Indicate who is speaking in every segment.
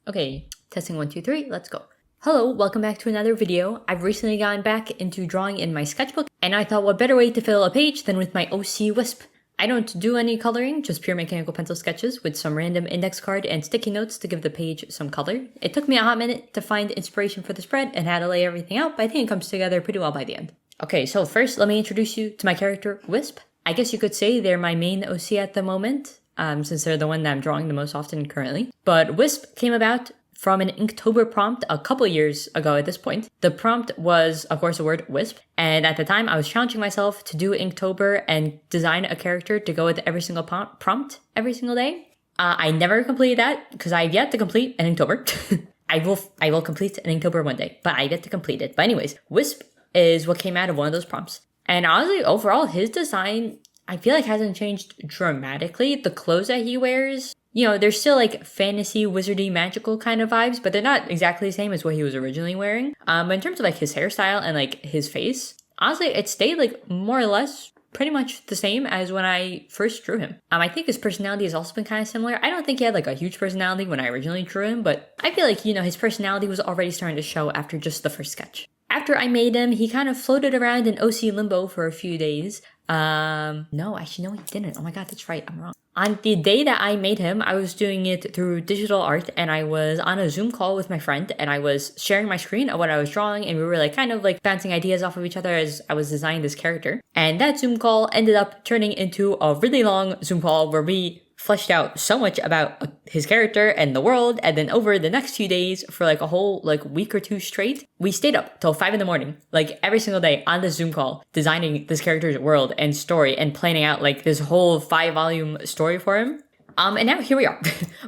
Speaker 1: Okay, testing 1, 2, 3, let's go. Hello, welcome back to another video. I've recently gone back into drawing in my sketchbook, and I thought what better way to fill a page than with my OC Wisp. I don't do any coloring, just pure mechanical pencil sketches with some random index card and sticky notes to give the page some color. It took me a hot minute to find inspiration for the spread and how to lay everything out, but I think it comes together pretty well by the end. Okay, so first let me introduce you to my character, Wisp. I guess you could say they're my main OC at the moment, since they're the one that I'm drawing the most often currently. But Wisp came about from an Inktober prompt a couple years ago at this point. The prompt was, of course, the word Wisp, and at the time I was challenging myself to do Inktober and design a character to go with every single prompt every single day. I never completed that because I've yet to complete an Inktober. I will complete an Inktober one day, but I've yet to complete it. But anyways, Wisp is what came out of one of those prompts. And honestly, overall, his design, I feel like hasn't changed dramatically. The clothes that he wears, they're still like fantasy, wizardy, magical kind of vibes, but they're not exactly the same as what he was originally wearing. But in terms of like his hairstyle and like his face, honestly, it stayed like more or less pretty much the same as when I first drew him. I think his personality has also been kind of similar. I don't think he had like a huge personality when I originally drew him, but I feel like, his personality was already starting to show after just the first sketch. After I made him, he kind of floated around in OC limbo for a few days. No, actually, no, he didn't. Oh my god, that's right. I'm wrong. On the day that I made him, I was doing it through digital art, and I was on a Zoom call with my friend, and I was sharing my screen of what I was drawing, and we were like kind of like bouncing ideas off of each other as I was designing this character. And that Zoom call ended up turning into a really long Zoom call where we fleshed out so much about his character and the world, and then over the next few days, for like a whole like week or two straight, we stayed up till 5 a.m, like every single day on this Zoom call, designing this character's world and story and planning out like this whole 5-volume story for him. And now here we are,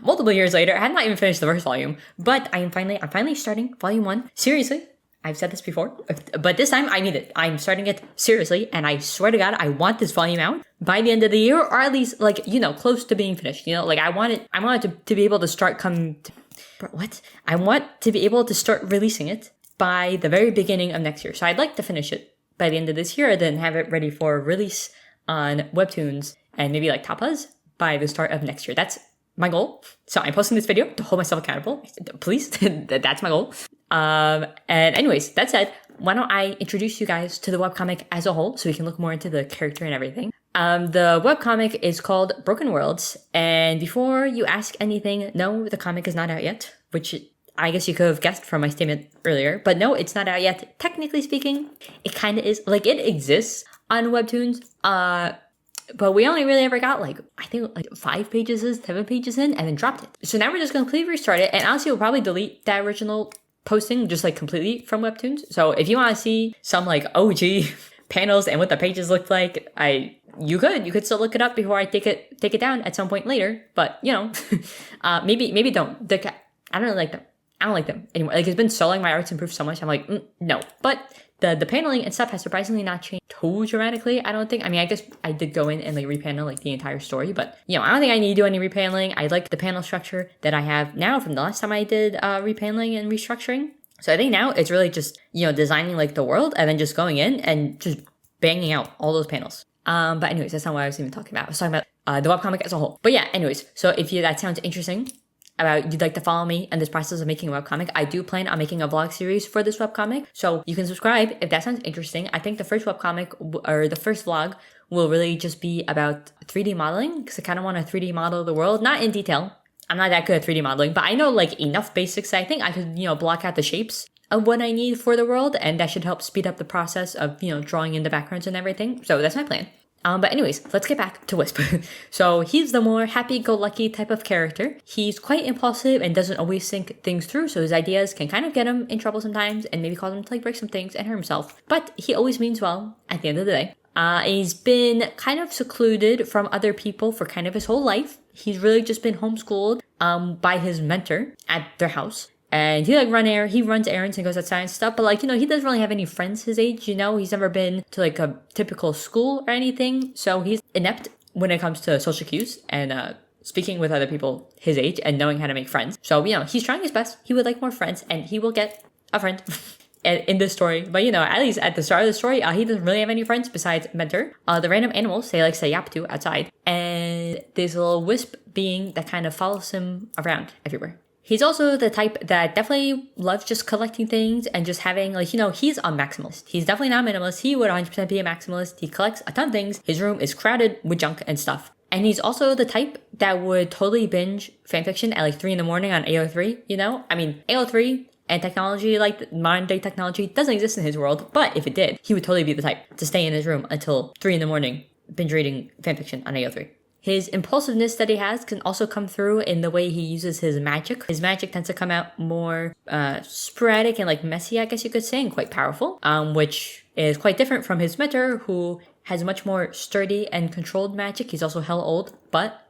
Speaker 1: multiple years later. I had not even finished the first volume, but I'm finally starting volume 1. Seriously. I've said this before, but this time I mean it. I'm starting it seriously, and I swear to God, I want this volume out by the end of the year, or at least like, close to being finished. Like I want it to be able to start I want to be able to start releasing it by the very beginning of next year. So I'd like to finish it by the end of this year, then have it ready for release on Webtoons and maybe like Tapas by the start of next year. That's my goal. So I'm posting this video to hold myself accountable. Please, that's my goal. And anyways, that said, why don't I introduce you guys to the webcomic as a whole so we can look more into the character and everything. The webcomic is called Broken Worlds, and before you ask anything, no, the comic is not out yet, which I guess you could have guessed from my statement earlier, but no, it's not out yet. Technically speaking, it kind of is. Like, it exists on Webtoons, but we only really ever got like 5 pages in, 7 pages in, and then dropped it. So now we're just going to completely restart it, and honestly, we'll probably delete that original posting just like completely from Webtoons. So if you want to see some like OG panels and what the pages look like, you could still look it up before I take it down at some point later. But maybe don't. I don't really like them. I don't like them anymore. Like, it's been so long, my art's improved so much. I'm like, no. But the paneling and stuff has surprisingly not changed too dramatically, I don't think. I mean, I guess I did go in and like repanel like the entire story, but I don't think I need to do any repaneling. I like the panel structure that I have now from the last time I did repaneling and restructuring. So I think now it's really just, designing like the world and then just going in and just banging out all those panels. But anyways, that's not what I was even talking about. I was talking about the webcomic as a whole. But yeah, anyways, so if that sounds interesting, you'd like to follow me in this process of making a webcomic, I do plan on making a vlog series for this webcomic, so you can subscribe if that sounds interesting. I think the first webcomic, or the first vlog, will really just be about 3D modeling, because I kind of want to 3D model the world, not in detail. I'm not that good at 3D modeling, but I know like enough basics that I think I could, block out the shapes of what I need for the world, and that should help speed up the process of, drawing in the backgrounds and everything. So that's my plan. But anyways, let's get back to Wisp. So he's the more happy-go-lucky type of character. He's quite impulsive and doesn't always think things through, so his ideas can kind of get him in trouble sometimes and maybe cause him to like break some things and hurt himself. But he always means well at the end of the day. He's been kind of secluded from other people for kind of his whole life. He's really just been homeschooled by his mentor at their house. And he runs errands and goes outside and stuff, but he doesn't really have any friends his age, he's never been to like a typical school or anything, so he's inept when it comes to social cues and speaking with other people his age and knowing how to make friends. So, he's trying his best. He would like more friends, and he will get a friend in this story. But, at least at the start of the story, he doesn't really have any friends besides mentor, the random animals they like say yap to outside, and this little wisp being that kind of follows him around everywhere. He's also the type that definitely loves just collecting things and just having, like, he's a maximalist. He's definitely not a minimalist. He would 100% be a maximalist. He collects a ton of things. His room is crowded with junk and stuff. And he's also the type that would totally binge fanfiction at like 3 in the morning on AO3, I mean, AO3 and technology, like modern day technology, doesn't exist in his world. But if it did, he would totally be the type to stay in his room until 3 in the morning, binge reading fanfiction on AO3. His impulsiveness that he has can also come through in the way he uses his magic. His magic tends to come out more sporadic and like messy, I guess you could say, and quite powerful, which is quite different from his mentor, who has much more sturdy and controlled magic. He's also hell old, but,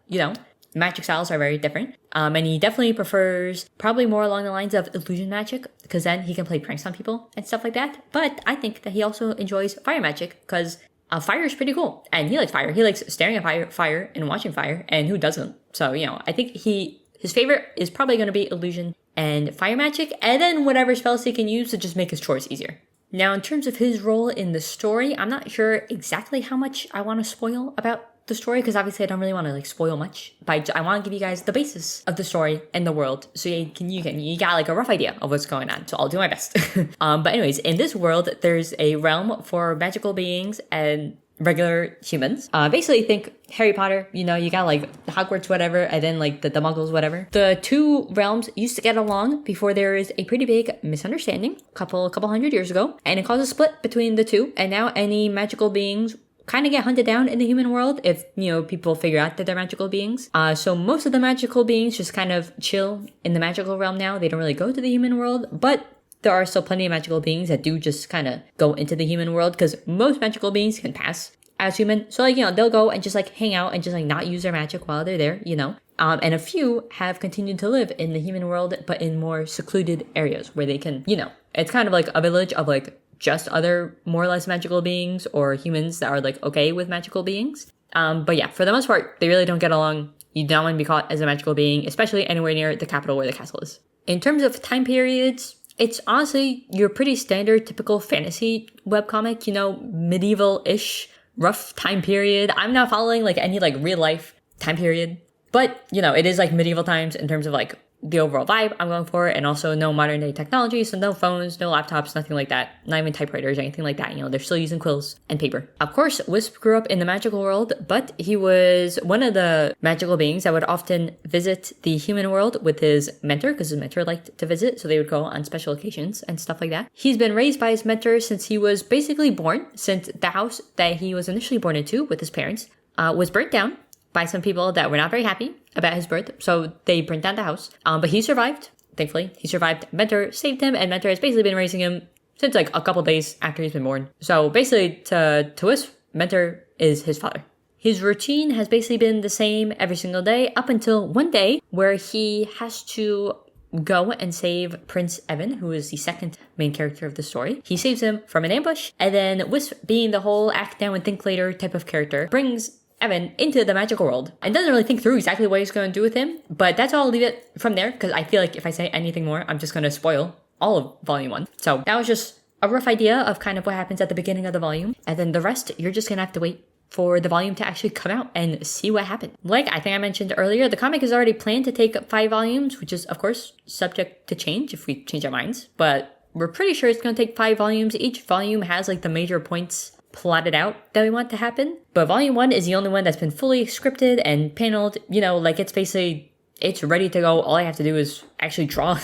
Speaker 1: magic styles are very different. And he definitely prefers probably more along the lines of illusion magic, because then he can play pranks on people and stuff like that. But I think that he also enjoys fire magic, because fire is pretty cool. And he likes fire. He likes staring at fire and watching fire. And who doesn't? So, I think his favorite is probably going to be illusion and fire magic, and then whatever spells he can use to just make his chores easier. Now, in terms of his role in the story, I'm not sure exactly how much I want to spoil about the story, because obviously I don't really want to spoil much, but I want to give you guys the basis of the story and the world, so you got a rough idea of what's going on. So I'll do my best. But anyways, in this world, there's a realm for magical beings and regular humans. Basically think Harry Potter, you got Hogwarts, whatever, and then the Muggles, whatever. The two realms used to get along before there is a pretty big misunderstanding a couple hundred years ago, and it caused a split between the two, and now any magical beings kind of get hunted down in the human world if, people figure out that they're magical beings. So most of the magical beings just kind of chill in the magical realm now. They don't really go to the human world, but there are still plenty of magical beings that do just kind of go into the human world, because most magical beings can pass as human. So they'll go and just hang out and just not use their magic while they're there, and a few have continued to live in the human world, but in more secluded areas where they can, it's kind of like a village of just other more or less magical beings or humans that are okay with magical beings. But yeah, for the most part, they really don't get along. You don't want to be caught as a magical being, especially anywhere near the capital where the castle is. In terms of time periods, it's honestly your pretty standard, typical fantasy webcomic, medieval-ish, rough time period. I'm not following any real life time period, but it is medieval times in terms of the overall vibe I'm going for, and also no modern day technology, so no phones, no laptops, nothing like that, not even typewriters or anything like that. They're still using quills and paper. Of course, Wisp grew up in the magical world, but he was one of the magical beings that would often visit the human world with his mentor, because his mentor liked to visit, so they would go on special occasions and stuff like that. He's been raised by his mentor since he was basically born, since the house that he was initially born into with his parents was burnt down by some people that were not very happy about his birth, so they burnt down the house. But he survived. Thankfully, he survived. Mentor saved him, and Mentor has basically been raising him since a couple days after he's been born. So basically, to Wisp, Mentor is his father. His routine has basically been the same every single day up until one day where he has to go and save Prince Evan, who is the second main character of the story. He saves him from an ambush, and then Wisp, being the whole act now and think later type of character, brings Evan into the magical world and doesn't really think through exactly what he's going to do with him. But that's all. I'll leave it from there, because I feel if I say anything more, I'm just going to spoil all of volume 1. So that was just a rough idea of kind of what happens at the beginning of the volume. And then the rest, you're just going to have to wait for the volume to actually come out and see what happened. I think I mentioned earlier, the comic is already planned to take 5 volumes, which is, of course, subject to change if we change our minds. But we're pretty sure it's going to take 5 volumes. Each volume has the major points plotted out that we want to happen. But volume 1 is the only one that's been fully scripted and paneled. It's basically, it's ready to go. All I have to do is actually draw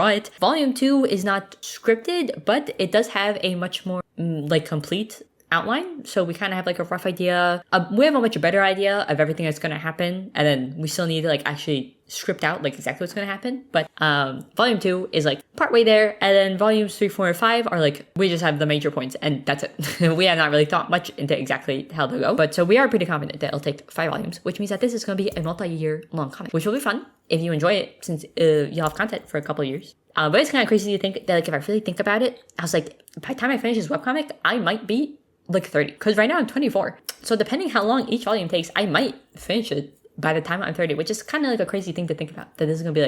Speaker 1: it. Volume 2 is not scripted, but it does have a much more complete outline. So we kind of have a rough idea. We have a much better idea of everything that's going to happen. And then we still need to actually script out exactly what's going to happen. But volume 2 is partway there. And then volumes 3, 4, and 5 are we just have the major points and that's it. We have not really thought much into exactly how they'll go. But so we are pretty confident that it'll take 5 volumes, which means that this is going to be a multi-year long comic, which will be fun if you enjoy it, since you'll have content for a couple of years. But it's kind of crazy to think that if I really think about it, I was by the time I finish this webcomic, I might be 30, because right now I'm 24. So depending how long each volume takes, I might finish it by the time I'm 30, which is kind of a crazy thing to think about, that this is gonna be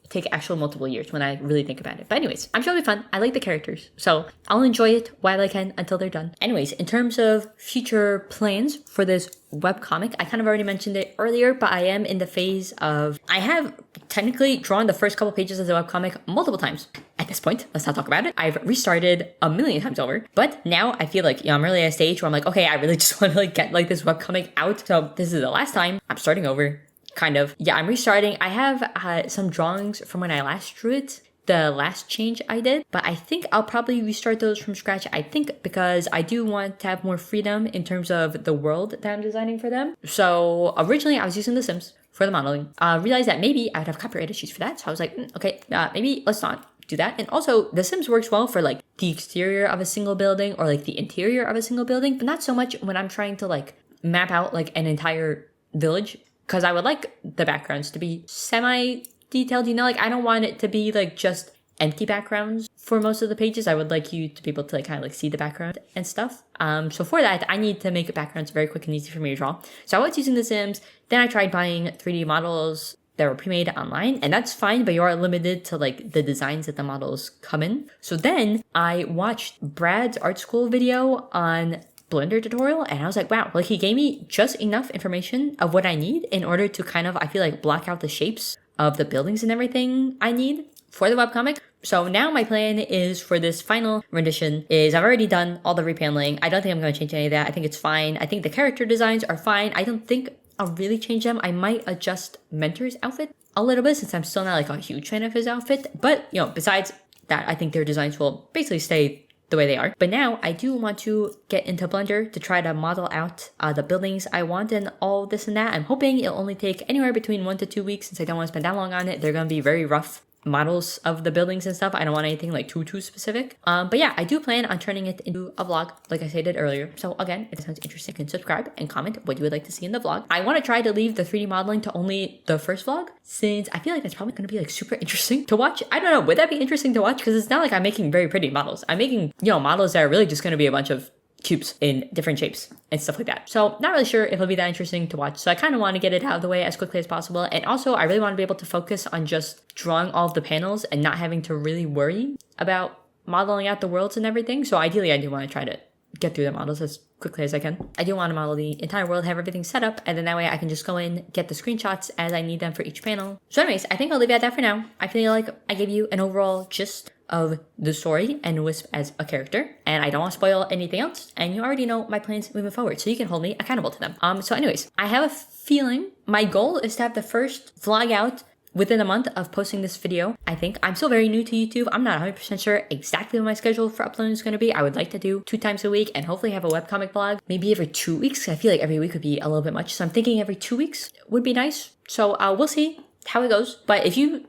Speaker 1: take actual multiple years when I really think about it. But anyways, I'm sure it'll be fun. I like the characters, so I'll enjoy it while I can until they're done. Anyways, in terms of future plans for this webcomic, I kind of already mentioned it earlier, but I am in the phase of, I have technically drawn the first couple pages of the webcomic multiple times. At this point, let's not talk about it. I've restarted a million times over, but now I feel like, I'm really at a stage where I'm like, okay, I really just want to get this webcomic out. So this is the last time. I'm starting over, kind of. Yeah, I'm restarting. I have some drawings from when I last drew it, the last change I did, but I think I'll probably restart those from scratch. I think because I do want to have more freedom in terms of the world that I'm designing for them. So originally I was using The Sims for the modeling. Realized that maybe I would have copyright issues for that. So I was like, okay, maybe let's not do that. And also The Sims works well for the exterior of a single building or the interior of a single building, but not so much when I'm trying to map out an entire village, because I would like the backgrounds to be semi-detailed, I don't want it to be just empty backgrounds for most of the pages. I would like you to be able to kind of see the background and stuff. So for that, I need to make backgrounds very quick and easy for me to draw. So I was using The Sims. Then I tried buying 3D models that were pre-made online, and that's fine, but you are limited to the designs that the models come in. So then I watched Brad's art school video on Blender tutorial, and I was like, wow, he gave me just enough information of what I need in order to kind of, I feel block out the shapes of the buildings and everything I need for the webcomic. So now my plan is for this final rendition is I've already done all the repaneling. I don't think I'm going to change any of that. I think it's fine. I think the character designs are fine. I don't think I'll really change them. I might adjust Mentor's outfit a little bit since I'm still not a huge fan of his outfit. But, besides that, I think their designs will basically stay the way they are. But now I do want to get into Blender to try to model out the buildings I want and all this and that. I'm hoping it'll only take anywhere between 1 to 2 weeks since I don't want to spend that long on it. They're going to be very rough models of the buildings and stuff. I don't want anything too specific. But yeah, I do plan on turning it into a vlog like I stated earlier. So again, if it sounds interesting, you can subscribe and comment what you would like to see in the vlog. I want to try to leave the 3D modeling to only the first vlog since I feel that's probably going to be super interesting to watch. I don't know, would that be interesting to watch? Because it's not I'm making very pretty models. I'm making, models that are really just going to be a bunch of cubes in different shapes and stuff like that. So not really sure if it'll be that interesting to watch. So I kind of want to get it out of the way as quickly as possible. And also I really want to be able to focus on just drawing all of the panels and not having to really worry about modeling out the worlds and everything. So ideally I do want to try to get through the models as quickly as I can. I do want to model the entire world, have everything set up, and then that way I can just go in, get the screenshots as I need them for each panel. So anyways, I think I'll leave it at that for now. I feel like I gave you an overall gist of the story and Wisp as a character, and I don't want to spoil anything else, and you already know my plans moving forward, so you can hold me accountable to them. So anyways, I have a feeling my goal is to have the first vlog out within a month of posting this video. I think I'm still very new to YouTube. I'm not 100% sure exactly what my schedule for uploading is going to be. I would like to do 2 times a week and hopefully have a webcomic vlog maybe every 2 weeks. I feel like every week would be a little bit much, so I'm thinking every 2 weeks would be nice. So we'll see how it goes. But if you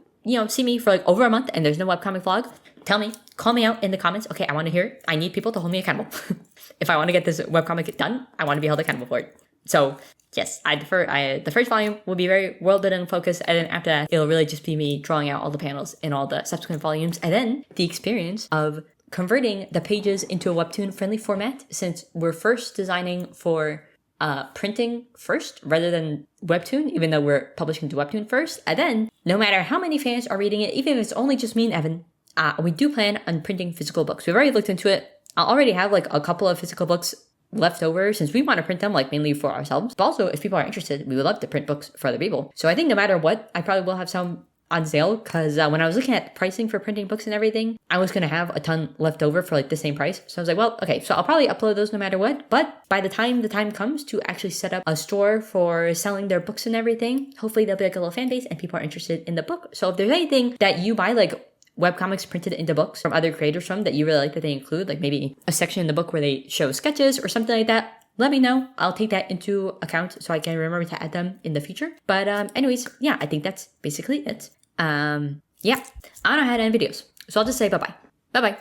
Speaker 1: see me for over a month and there's no webcomic vlog, tell me, call me out in the comments. Okay, I want to hear it. I need people to hold me accountable. If I want to get this webcomic done, I want to be held accountable for it. So yes, the first volume will be very world building focused, and then after that, it'll really just be me drawing out all the panels in all the subsequent volumes, and then the experience of converting the pages into a webtoon friendly format, since we're first designing for printing first rather than webtoon, even though we're publishing to webtoon first. And then no matter how many fans are reading it, even if it's only just me and Evan, we do plan on printing physical books. We've already looked into it. I already have a couple of physical books left over since we want to print them mainly for ourselves. But also, if people are interested, we would love to print books for other people. So I think no matter what, I probably will have some on sale, because when I was looking at pricing for printing books and everything, I was going to have a ton left over for the same price. So I was like, well, okay, so I'll probably upload those no matter what. But by the time comes to actually set up a store for selling their books and everything, hopefully there'll be a little fan base and people are interested in the book. So if there's anything that you buy, webcomics printed into books from other creators that you really like that they include, maybe a section in the book where they show sketches or something like that, let me know. I'll take that into account so I can remember to add them in the future. But anyways, yeah, I think that's basically it. Yeah, I don't know how to end videos, so I'll just say bye-bye. Bye-bye.